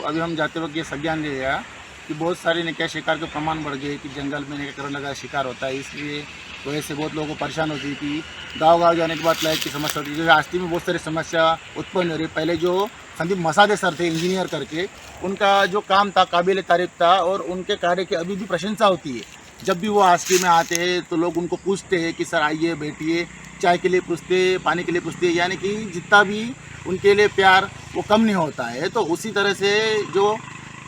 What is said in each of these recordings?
अभी हम जाते वक्त ये संज्ञान लिया कि बहुत सारे ने क्या शिकार के प्रमाण बढ़ गए कि जंगल में ने करने लगा शिकार होता है, इसलिए वजह से बहुत लोगों को परेशान होती थी। गांव-गांव जाने के बाद लाइट की समस्या होती थी। जैसे आस्ती में बहुत सारी समस्या उत्पन्न हो रही। पहले जो संदीप मसादे सर थे इंजीनियर करके, उनका जो काम था काबिल तारीफ था और उनके कार्य की अभी भी प्रशंसा होती है। जब भी वो आस्ती में आते हैं तो लोग उनको पूछते हैं कि सर आइए बैठिए, चाय के लिए पूछते, पानी के लिए पूछते, यानी कि जितना भी उनके लिए प्यार वो कम नहीं होता है। तो उसी तरह से जो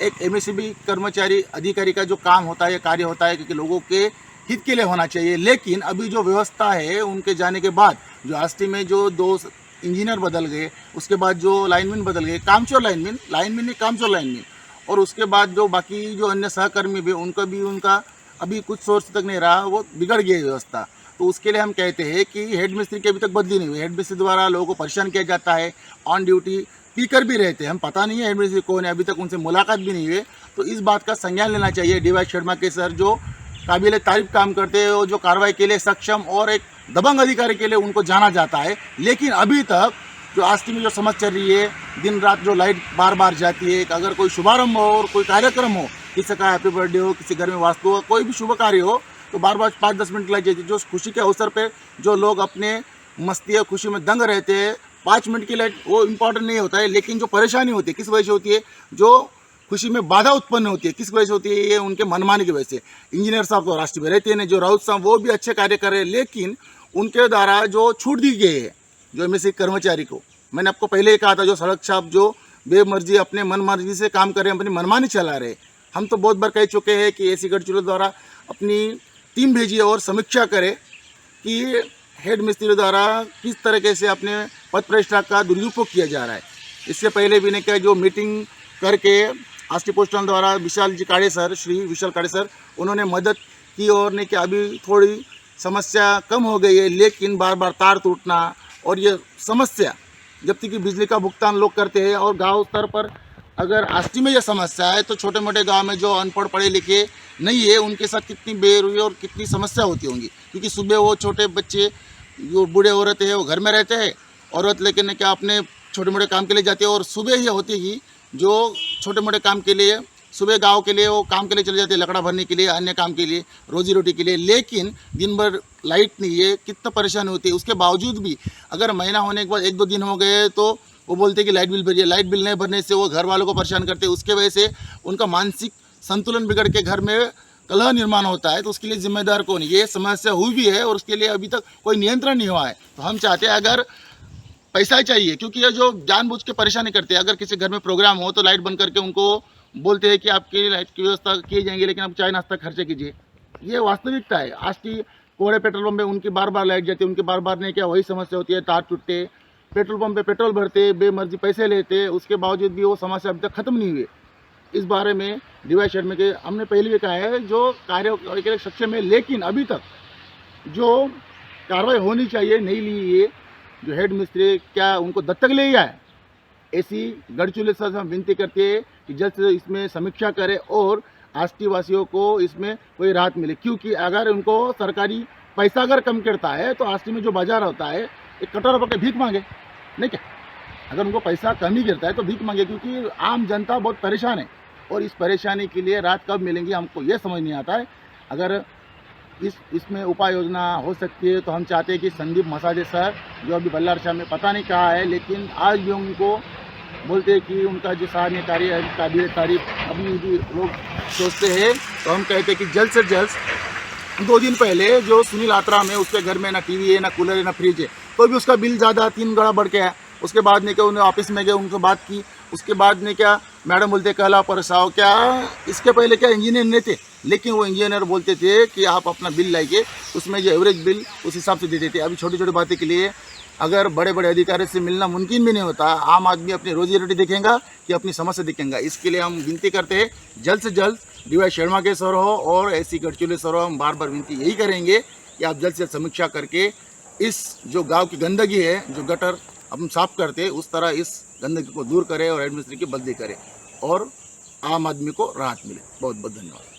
एक एमएससीबी कर्मचारी अधिकारी का जो काम होता है, कार्य होता है, क्योंकि लोगों के हित के लिए होना चाहिए। लेकिन अभी जो व्यवस्था है उनके जाने के बाद जो आस्ती में जो 2 इंजीनियर बदल गए, उसके बाद जो लाइनमैन बदल गए, कामचोर लाइनमैन नहीं कामचोर लाइनमैन, और उसके बाद जो बाकी जो अन्य सहकर्मी भी उनका अभी कुछ सोर्स तक नहीं रहा, वो बिगड़ गई व्यवस्था। तो उसके लिए हम कहते हैं कि हेड मिस्त्री की अभी तक बदली नहीं हुई। हेड मिस्त्री द्वारा लोगों को परेशान किया जाता है, ऑन ड्यूटी पीकर भी रहते हैं। हम पता नहीं है हेड मिस्त्री कौन है, अभी तक उनसे मुलाकात भी नहीं हुई। तो इस बात का संज्ञान लेना चाहिए डी वाई शर्मा के सर, जो काबिल तारीफ काम करते हैं और जो कार्रवाई के लिए सक्षम और एक दबंग अधिकारी के लिए उनको जाना जाता है। लेकिन अभी तक जो आस्ती में जो समस्या चल रही है, दिन रात जो लाइट बार बार जाती है, अगर कोई शुभारंभ हो और कोई कार्यक्रम हो, किसी का हैप्पी बर्थडे हो, किसी घर में वास्तु हो, कोई भी शुभ कार्य हो, तो बार बार 5-10 मिनट लग जाती है। जो खुशी के अवसर पर जो लोग अपने मस्ती और खुशी में दंग रहते हैं, 5 मिनट की लाइट वो इम्पोर्टेंट नहीं होता है। लेकिन जो परेशानी होती है किस वजह से होती है, जो खुशी में बाधा उत्पन्न होती है किस वजह से होती है, ये उनके मनमानी की वजह से। इंजीनियर साहब तो राष्ट्रीय में रहते हैं, जो राउत साहब वो भी अच्छे कार्य कर रहे हैं, लेकिन उनके द्वारा जो छूट दी गई है जो एमएससी कर्मचारी को, मैंने आपको पहले ही कहा था, जो सड़क छाप जो बेमर्जी अपने मनमर्जी से काम कर रहे हैं, अपनी मनमानी चला रहे हैं। हम तो बहुत बार कह चुके हैं कि एसी गढ़चिरौली द्वारा अपनी टीम भेजिए और समीक्षा करे कि हेड मिस्त्री द्वारा किस तरीके से अपने पद प्रतिष्ठा का दुरुपयोग किया जा रहा है। इससे पहले भी ने क्या जो मीटिंग करके आस्ती पोस्टल द्वारा श्री विशाल काड़े सर उन्होंने मदद की और ने क्या अभी थोड़ी समस्या कम हो गई है। लेकिन बार बार तार टूटना और ये समस्या, जब तक कि बिजली का भुगतान लोग करते हैं और गांव स्तर पर अगर आस्ती में यह समस्या है, तो छोटे मोटे गांव में जो अनपढ़ पढ़े लिखे नहीं है उनके साथ कितनी बेरुई और कितनी समस्या होती होंगी। क्योंकि सुबह वो छोटे बच्चे जो बूढ़े औरत है वो घर में रहते हैं, औरत लेकिन क्या अपने छोटे मोटे काम के लिए जाती है, और सुबह ही होती ही जो छोटे मोटे काम के लिए सुबह गांव के लिए वो काम के लिए चले जाते हैं, लकड़ा भरने के लिए, अन्य काम के लिए, रोजी रोटी के लिए। लेकिन दिन भर लाइट नहीं है, कितना परेशानी होती है। उसके बावजूद भी अगर महीना होने के बाद 1-2 दिन हो गए तो वो बोलते हैं कि लाइट बिल भरिए। लाइट बिल नहीं भरने से वो घर वालों को परेशान करते हैं, उसके वजह से उनका मानसिक संतुलन बिगड़ के घर में कलह निर्माण होता है। तो उसके लिए जिम्मेदार कौन? ये समस्या हुई भी है और उसके लिए अभी तक कोई नियंत्रण नहीं हुआ है। तो हम चाहते हैं अगर पैसा चाहिए, क्योंकि ये जो जानबूझ के परेशानी करते हैं, अगर किसी घर में प्रोग्राम हो तो लाइट बंद करके उनको बोलते हैं कि आपकी लाइट की व्यवस्था की जाएंगी, लेकिन आप चाय नाश्ता खर्चे कीजिए। ये वास्तविकता है। आज की कोड़े पेट्रोल पंप में उनकी बार बार लाइट जाती है, उनकी बार बार नहीं क्या वही समस्या होती है, तार टूटते, पेट्रोल पंप पे पेट्रोल भरते, बेमर्जी पैसे लेते, उसके बावजूद भी वो समस्या अभी तक खत्म नहीं हुई। इस बारे में डीवाई शर्मा के हमने पहले भी कहा है जो कार्य के लिए सक्षम है, लेकिन अभी तक जो कार्रवाई होनी चाहिए नहीं ली है। जो हेड मिस्त्री क्या उनको दत्तक ले लिया है? ऐसी गढ़चिरौली से हम विनती करते हैं कि जल्द से इसमें समीक्षा करें और आस्ती वासियों को इसमें कोई राहत मिले। क्योंकि अगर उनको सरकारी पैसा अगर कम करता है तो आस्ती में जो बाजार होता है एक कटोरा पकड़ भीख मांगे, नहीं क्या? अगर उनको पैसा कम ही गिरता है तो भीख मांगे, क्योंकि आम जनता बहुत परेशान है और इस परेशानी के लिए राहत कब मिलेंगी हमको ये समझ नहीं आता है। अगर इसमें उपाय योजना हो सकती है तो हम चाहते हैं कि संदीप मसादे सर जो अभी बल्लार शाह में पता नहीं कहा है, लेकिन आज भी उनको बोलते हैं कि उनका जो सराहनीय कार्य है, काबिल तारीफ अभी भी लोग सोचते हैं। तो हम कहते हैं कि जल्द से जल्द 2 दिन पहले जो सुनील आत्रा में उसके घर में ना टीवी है, ना कूलर है, ना फ्रिज है, तो भी उसका बिल ज़्यादा 3 गुना बढ़ के है। उसके बाद ने क्या उन्हें ऑफिस में गए, उनसे बात की, उसके बाद ने क्या मैडम बोलते कहला परसाओ, क्या इसके पहले क्या इंजीनियर नहीं थे, लेकिन वो इंजीनियर बोलते थे कि आप अपना बिल लाइए, उसमें जो एवरेज बिल उस हिसाब से दे देते। अभी छोटी छोटी बातें के लिए अगर बड़े बड़े अधिकारी से मिलना मुमकिन भी नहीं होता, आम आदमी अपनी रोजी रोटी देखेगा कि अपनी समस्या देखेगा। इसके लिए हम विनती करते हैं जल्द से जल्द डीवाई शर्मा के सर हो और ऐसी गढ़चिरौली सर हो, हम बार बार विनती यही करेंगे कि आप जल्द से जल्द समीक्षा करके इस जो गाँव की गंदगी है, जो गटर हम साफ करते हैं, उस तरह इस गंदगी को दूर करें और हेड मिस्त्री की बदली करें और आम आदमी को राहत मिले। बहुत बहुत धन्यवाद।